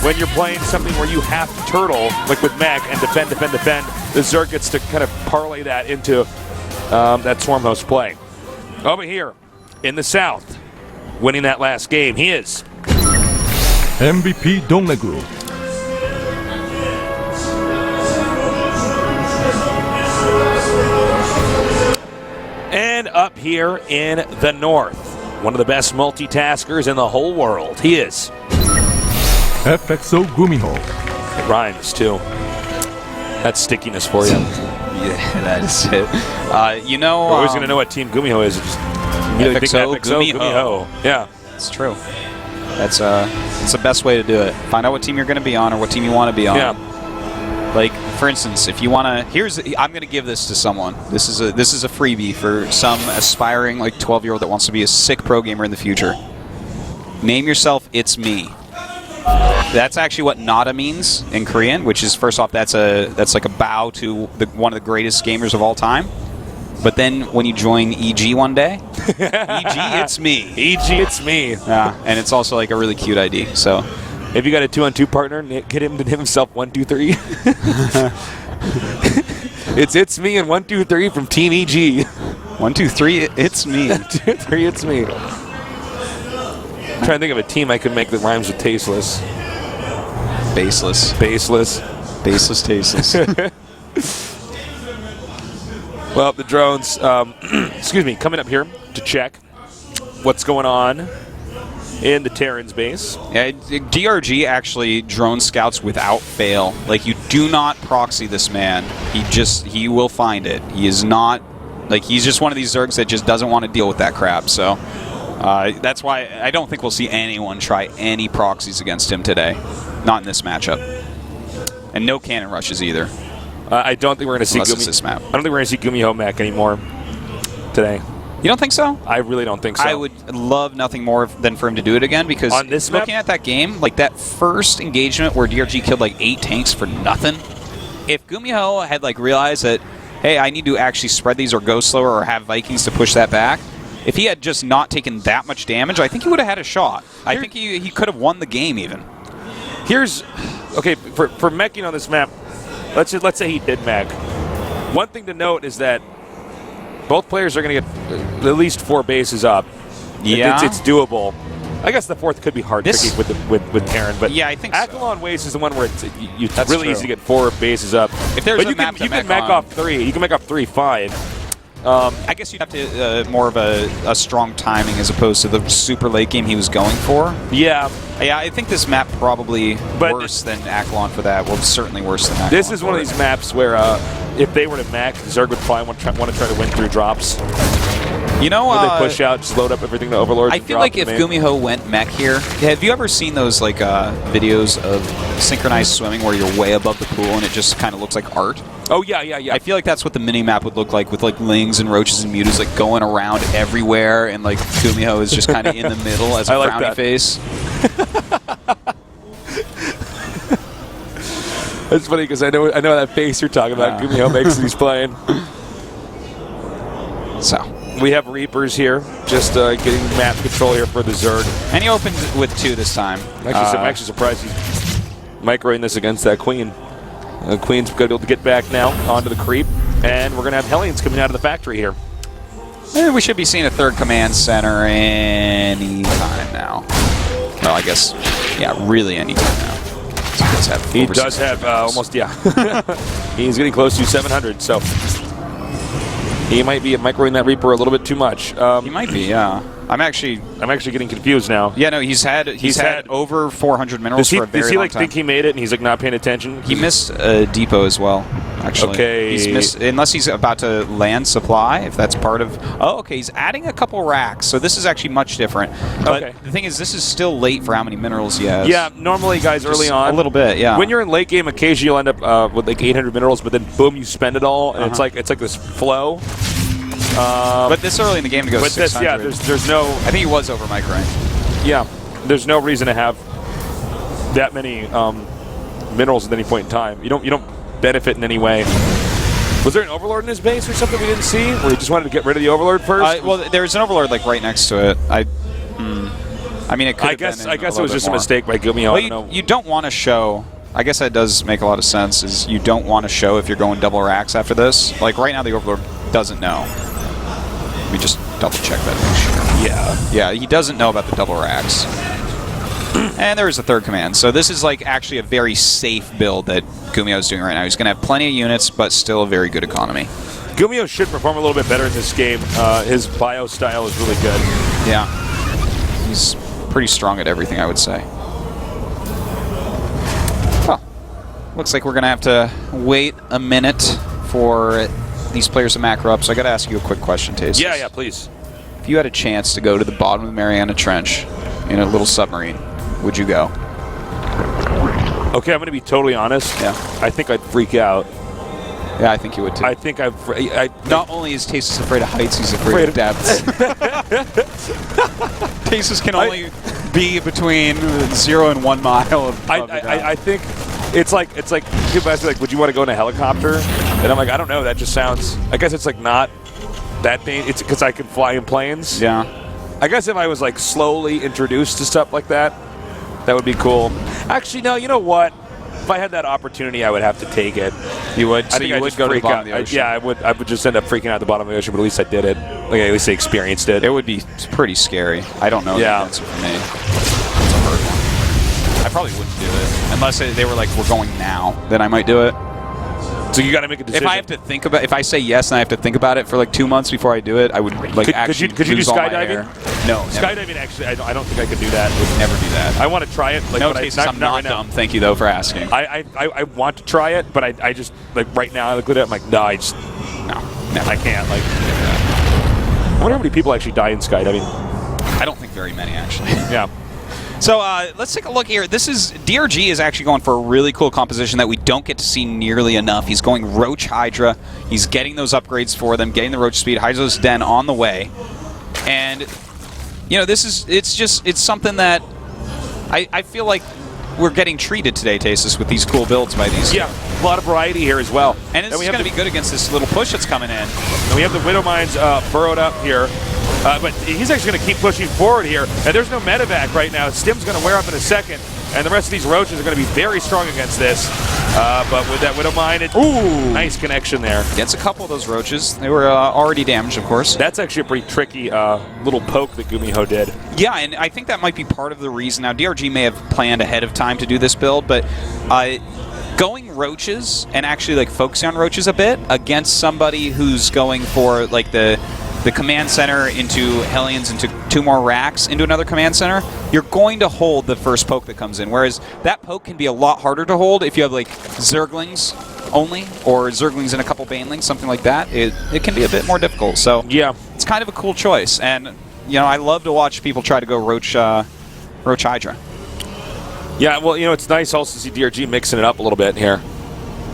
when you're playing something where you have to turtle, like with Mech, and defend, the Zerg gets to kind of parlay that into that Swarm Host play. Over here in the south, winning that last game, he is MVP DongRaeGu. And up here in the north, one of the best multitaskers in the whole world, he is FXO GuMiho. It rhymes too. That's stickiness for you. Yeah, that is it. You know, we're always going to know what Team GuMiho is. FXO GuMiho. Yeah, it's true. That's the best way to do it. Find out what team you're going to be on or what team you want to be on. Yeah. Like, for instance, if you want to, I'm going to give this to someone. This is a freebie for some aspiring like 12-year-old that wants to be a sick pro gamer in the future. Name yourself "It's Me." That's actually what Nada means in Korean, which is, first off, that's like a bow to one of the greatest gamers of all time. But then when you join EG one day, EG, it's me. EG, it's me. Yeah, and it's also like a really cute ID. So if you got a 2-on-2 partner, get him to name himself 1, 2, 3. It's me and 1, 2, 3 from Team EG. 1, 2, 3, it's me. 1, 2, 3, it's me. I'm trying to think of a team I could make that rhymes with tasteless. Baseless. Baseless. Baseless, tasteless. Well, the drones, excuse me, coming up here to check what's going on in the Terran's base. Yeah, DRG actually drone scouts without fail. Like, you do not proxy this man. He will find it. He is not, like, he's just one of these Zergs that just doesn't want to deal with that crap. So that's why I don't think we'll see anyone try any proxies against him today. Not in this matchup. And no cannon rushes either. I don't think we're going to see this map. I don't think we're going to see GuMiho Mech anymore today. You don't think so? I really don't think so. I would love nothing more than for him to do it again, because on this looking at that game, like that first engagement where DRG killed like 8 tanks for nothing, if GuMiho had like realized that, hey, I need to actually spread these or go slower or have Vikings to push that back, if he had just not taken that much damage, I think he would have had a shot. I think he could have won the game even. Here's, okay, for meching on this map, let's say he did mech. One thing to note is that both players are going to get at least 4 bases up. Yeah. It's doable. I guess the 4th could be hard tricky with Terran, but yeah, I think Akalon Waste is the one where it's That's really true. easy to get 4 bases up. If there's but you can mech off 3. You can mech off 3 fine. I guess you'd have to more of a strong timing as opposed to the super late game he was going for. Yeah. Yeah, I think this map probably worse than Akalon for that. Well, certainly worse than Akalon. This is one of these maps where if they were to mech, Zerg would probably want to try to win through drops. You know, when they push out, just load up everything to Overlord. I feel like if GuMiho went mech here, have you ever seen those like videos of synchronized swimming where you're way above the pool and it just kind of looks like art? Oh yeah, yeah, yeah. I feel like that's what the mini map would look like, with like lings and roaches and mutas like going around everywhere, and like GuMiho is just kind of in the middle as a frowny face. That's funny because I know that face you're talking about. GuMiho makes these playing. So we have Reapers here, just getting map control here for the Zerg. And he opened with 2 this time. I'm actually surprised he's microing this against that Queen. Queen's going to be able to get back now onto the creep, and we're going to have Hellions coming out of the factory here. We should be seeing a 3rd command center any time now. Well, I guess, yeah, really any time now. He does have almost, yeah. He's getting close to 700, so he might be microing that Reaper a little bit too much. He might be, yeah. I'm actually getting confused now. Yeah, no, he's had over 400 minerals for a very long time. Does he like think he made it and he's like not paying attention? He missed a depot as well, actually. Okay. He's missed, unless he's about to land supply, if that's part of. Oh, okay. He's adding a couple racks, so this is actually much different. But okay. The thing is, this is still late for how many minerals he has. Yeah, normally guys early on a little bit. Yeah. When you're in late game, occasionally you'll end up with like 800 minerals, but then boom, you spend it all, and it's like this flow. But this early in the game to go 600. Yeah, there's no. I think he was over microing. Yeah, there's no reason to have that many minerals at any point in time. You don't benefit in any way. Was there an Overlord in his base or something we didn't see, where he just wanted to get rid of the Overlord first? Well, there's an Overlord like right next to it. I I mean, it could. I guess it was just a mistake by GuMiho. Well, you don't want to show. I guess that does make a lot of sense. Is you don't want to show if you're going double racks after this. Like right now, the Overlord doesn't know. Let me just double check that. Make sure. Yeah, he doesn't know about the double racks. And there is a third command. So this is like actually a very safe build that GuMiho is doing right now. He's going to have plenty of units, but still a very good economy. GuMiho should perform a little bit better in this game. His bio style is really good. Yeah. He's pretty strong at everything, I would say. Well, looks like we're going to have to wait a minute for these players to macro up. So I got to ask you a quick question, Taste. Yeah, please. If you had a chance to go to the bottom of the Mariana Trench in a little submarine, would you go? Okay, I'm going to be totally honest. Yeah. I think I'd freak out. Yeah, I think you would too. I think Not only is Tasus afraid of heights, he's afraid of depths. Tasus can only be between 0 and 1 mile of I think it's like people ask me like, would you want to go in a helicopter? And I'm like, I don't know. That just sounds. I guess it's like not that thing. It's because I can fly in planes. Yeah. I guess if I was like slowly introduced to stuff like that, that would be cool. Actually, no. You know what? If I had that opportunity, I would have to take it. You would? I think you I'd would just go to the freak bottom out. of the ocean? Yeah, I would. I would just end up freaking out at the bottom of the ocean, but at least I did it. Like at least I experienced it. It would be pretty scary. I don't know the answer for me. It's a hard one. I probably wouldn't do it unless they were like, "We're going now." Then I might do it. So you got to make a decision. If I have to think about, if I say yes and I have to think about it for like 2 months before I do it, I would like actually could you do lose all my skydiving? hair. No, skydiving. Actually, I don't think I could do that. Would never do that. I want to try it. Like, no, but I'm not right dumb. Thank you though for asking. I want to try it, but I just like right now I look at it. I'm like, no, I can't. Like, I wonder how many people actually die in skydiving. I don't think very many actually. Yeah. So let's take a look here. DRG is actually going for a really cool composition that we don't get to see nearly enough. He's going Roach Hydra. He's getting those upgrades for them, getting the Roach speed. Hydra's Den on the way. And, you know, it's something that I feel like we're getting treated today, Tasis, with these cool builds by these. Yeah, a lot of variety here as well. And it's going to be good against this little push that's coming in. And we have the Widow Mines burrowed up here. But he's actually going to keep pushing forward here. And there's no medevac right now. Stim's going to wear off in a second. And the rest of these roaches are going to be very strong against this. But with that Widow Mine, nice connection there. Gets a couple of those roaches. They were already damaged, of course. That's actually a pretty tricky little poke that GuMiho did. Yeah, and I think that might be part of the reason. Now, DRG may have planned ahead of time to do this build, but going roaches and actually like focusing on roaches a bit against somebody who's going for like the command center into Hellions into 2 more racks into another command center, you're going to hold the first poke that comes in. Whereas that poke can be a lot harder to hold if you have like Zerglings only or Zerglings and a couple Banelings, something like that. It can be a bit more difficult. So yeah, it's kind of a cool choice. And you know, I love to watch people try to go Roach Hydra. Yeah, well, you know, it's nice also to see DRG mixing it up a little bit here.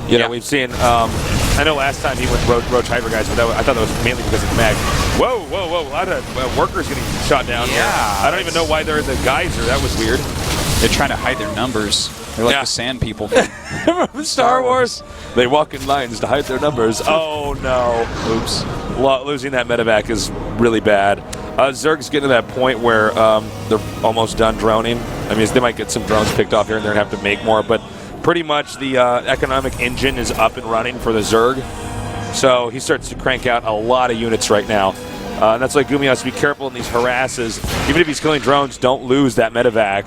You know, we've seen. I know last time he went Roach Hydra guys, but I thought that was mainly because of Mag. Whoa, a lot of workers getting shot down here. I don't even know why they're in the geyser. That was weird. They're trying to hide their numbers. They're like the sand people from Star Wars. They walk in lines to hide their numbers. Oh, no. Oops. Losing that medevac is really bad. Zerg's getting to that point where they're almost done droning. I mean, they might get some drones picked off here and they're going to have to make more, but pretty much the economic engine is up and running for the Zerg. So he starts to crank out a lot of units right now. And that's why GuMiho has to be careful in these harasses. Even if he's killing drones, don't lose that medevac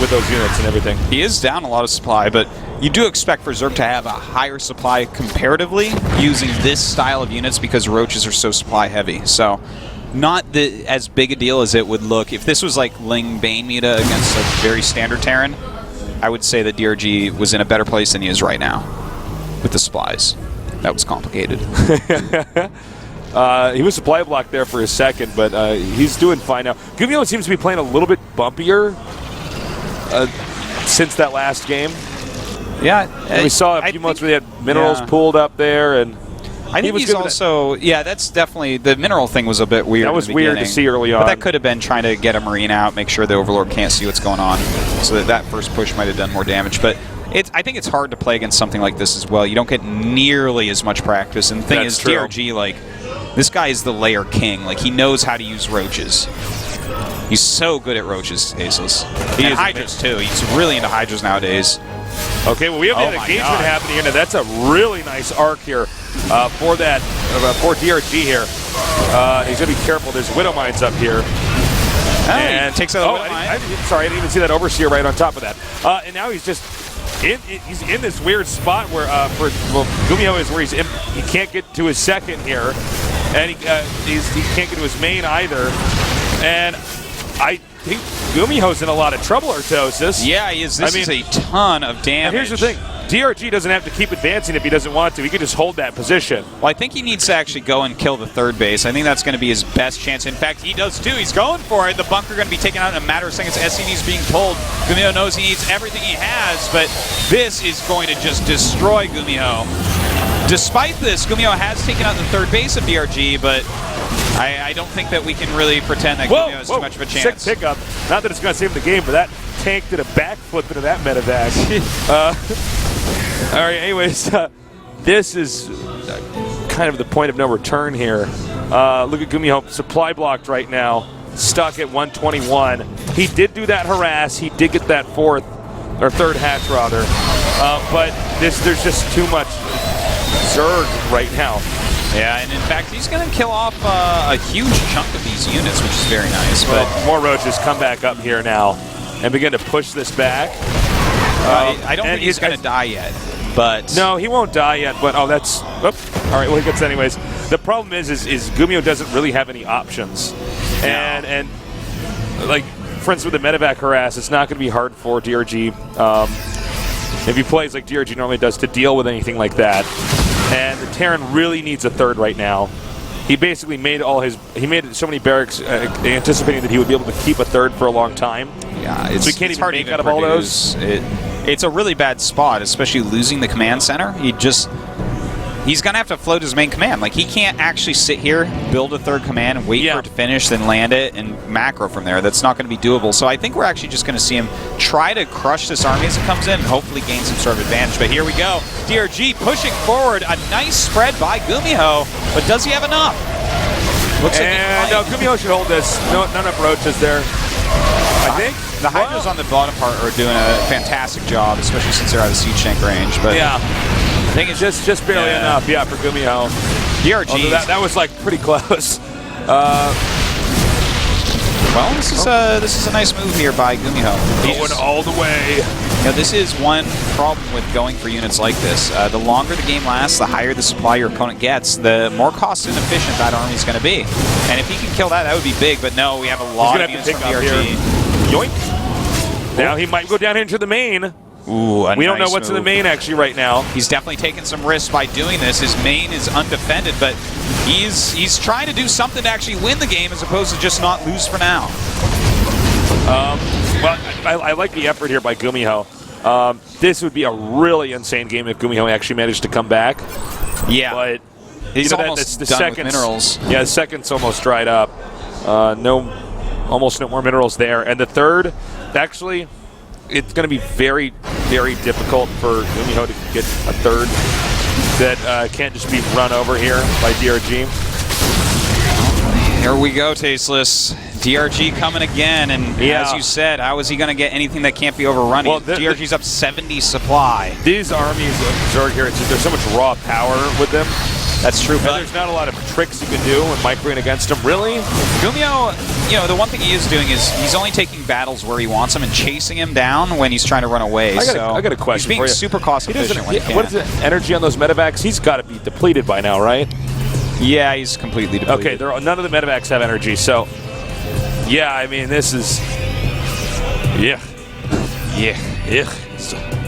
with those units and everything. He is down a lot of supply, but you do expect for Zerg to have a higher supply comparatively using this style of units because roaches are so supply heavy. So not as big a deal as it would look. If this was like Ling Bane meta against a very standard Terran, I would say that DRG was in a better place than he is right now with the supplies. That was complicated. He was supply blocked there for a second, but he's doing fine now. GuMiho seems to be playing a little bit bumpier since that last game. Yeah. And we saw a few months where they had minerals pulled up there, and I think he's also, that's definitely, the mineral thing was a bit weird. That was weird to see early on. But that could have been trying to get a Marine out, make sure the Overlord can't see what's going on, so that first push might have done more damage. But I think it's hard to play against something like this as well. You don't get nearly as much practice. And the thing is, DRG, like, this guy is the layer king. Like, he knows how to use roaches. He's so good at roaches, Aceless. He And is Hydras, too. He's really into Hydras nowadays. Okay, well, we have an engagement happening here. Now, that's a really nice arc here for DRG here. He's going to be careful. There's Widow Mines up here. And takes out the Widow Mine. Sorry, I didn't even see that Overseer right on top of that. And now he's just he's in this weird spot where GuMiho is where he can't get to his second here, and he can't get to his main either. And I think GuMiho's in a lot of trouble, Artosis. Yeah, he is. This is a ton of damage. And here's the thing. DRG doesn't have to keep advancing if he doesn't want to. He could just hold that position. Well, I think he needs to actually go and kill the third base. I think that's going to be his best chance. In fact, he does too. He's going for it. The bunker going to be taken out in a matter of seconds. SCD's being told. GuMiho knows he needs everything he has, but this is going to just destroy GuMiho. Despite this, GuMiho has taken out the third base of DRG, but I don't think that we can really pretend that GuMiho has too much of a chance. Sick pickup. Not that it's going to save the game, but that tank did a backflip into that medevac. All right, anyways, this is kind of the point of no return here. Look at GuMiho, supply blocked right now, stuck at 121. He did do that harass. He did get that third hatch rather. But there's just too much Zerg right now. Yeah, and in fact, he's going to kill off a huge chunk of these units, which is very nice. But more roaches come back up here now and begin to push this back. I don't think he's going to die yet. But no, he won't die yet. But all right. Well, he gets anyways. The problem is GuMiho doesn't really have any options, and like for instance with the medevac harass, it's not going to be hard for DRG if he plays like DRG normally does to deal with anything like that. And the Terran really needs a third right now. He basically made so many barracks anticipating that he would be able to keep a third for a long time. Yeah, so he can't even make out of all those. It's a really bad spot, especially losing the command center. He's going to have to float his main command. Like, he can't actually sit here, build a third command, and wait for it to finish, then land it, and macro from there. That's not going to be doable. So I think we're actually just going to see him try to crush this army as it comes in and hopefully gain some sort of advantage. But here we go. DRG pushing forward. A nice spread by GuMiho, but does he have enough? Looks like no, GuMiho should hold this. Not enough roaches there. I think the Hydras on the bottom part are doing a fantastic job, especially since they're out of siege tank range. But yeah, I think it's just barely enough. Yeah, for GuMiho. DRG. That was like pretty close. Well, this is a nice move here by GuMiho. Going all the way. Now, this is one problem with going for units like this. The longer the game lasts, the higher the supply your opponent gets, the more cost inefficient that army is going to be. And if he can kill that, that would be big. But no, we have a lot of units from DRG. Yoink. Now he might go down into the main. Ooh, we don't know what's in the main actually right now. He's definitely taking some risks by doing this. His main is undefended, but he's trying to do something to actually win the game as opposed to just not lose for now. Well, I like the effort here by GuMiho. This would be a really insane game if GuMiho actually managed to come back. Yeah, but he's almost done with minerals. Yeah, the second's almost dried up. Almost no more minerals there. And the third, actually, it's going to be very, very difficult for GuMiho to get a third that can't just be run over here by DRG. Here we go, Tasteless. DRG coming again, and as you said, how is he going to get anything that can't be overrun? Well, DRG's up 70 supply. These armies of Zerg here, there's so much raw power with them. That's true, but there's not a lot of tricks you can do when microing against him. Really? GuMiho, the one thing he is doing is he's only taking battles where he wants them and chasing him down when he's trying to run away. I got a question he's being for you. super cost efficient when he can. What is the energy on those medevacs? He's got to be depleted by now, right? Yeah, he's completely depleted. Okay, none of the medevacs have energy, so yeah, I mean, this is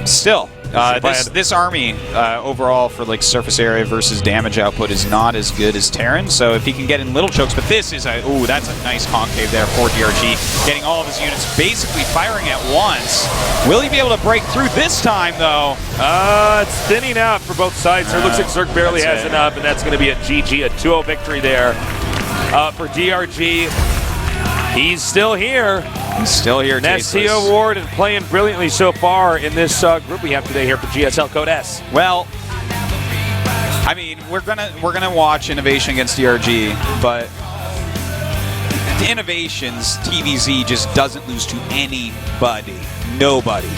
Still, this army overall for like surface area versus damage output is not as good as Terran. So if he can get in little chokes, but this is that's a nice concave there for DRG, getting all of his units basically firing at once. Will he be able to break through this time though? It's thinning out for both sides. It looks like Zerg barely has enough, and that's going to be a GG, a 2-0 victory there for DRG. He's still here. He's still here, Nestio Ward and playing brilliantly so far in this group we have today here for GSL Code S. Well, I mean, we're gonna watch Innovation against DRG, but Innovations, TVZ just doesn't lose to anybody. Nobody.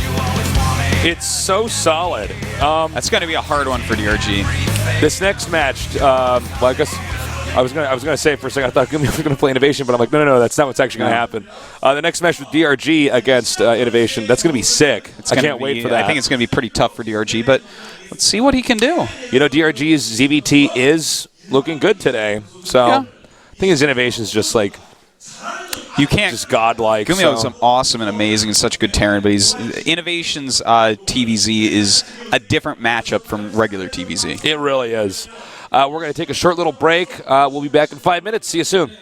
It's so solid. That's going to be a hard one for DRG. This next match, well, I guess I was gonna say for a second I thought GuMiho was gonna play Innovation, but I'm like, no, that's not what's actually gonna happen. The next match with DRG against Innovation, that's gonna be sick. I can't wait for that. I think it's gonna be pretty tough for DRG, but let's see what he can do. You know, DRG's ZVT is looking good today, so Yeah. I think his Innovation is just like You can't. just godlike. GuMiho is so. awesome and amazing and such a good Terran, but he's Innovation's TVZ is a different matchup from regular TVZ. It really is. We're going to take a short little break. We'll be back in 5 minutes. See you soon.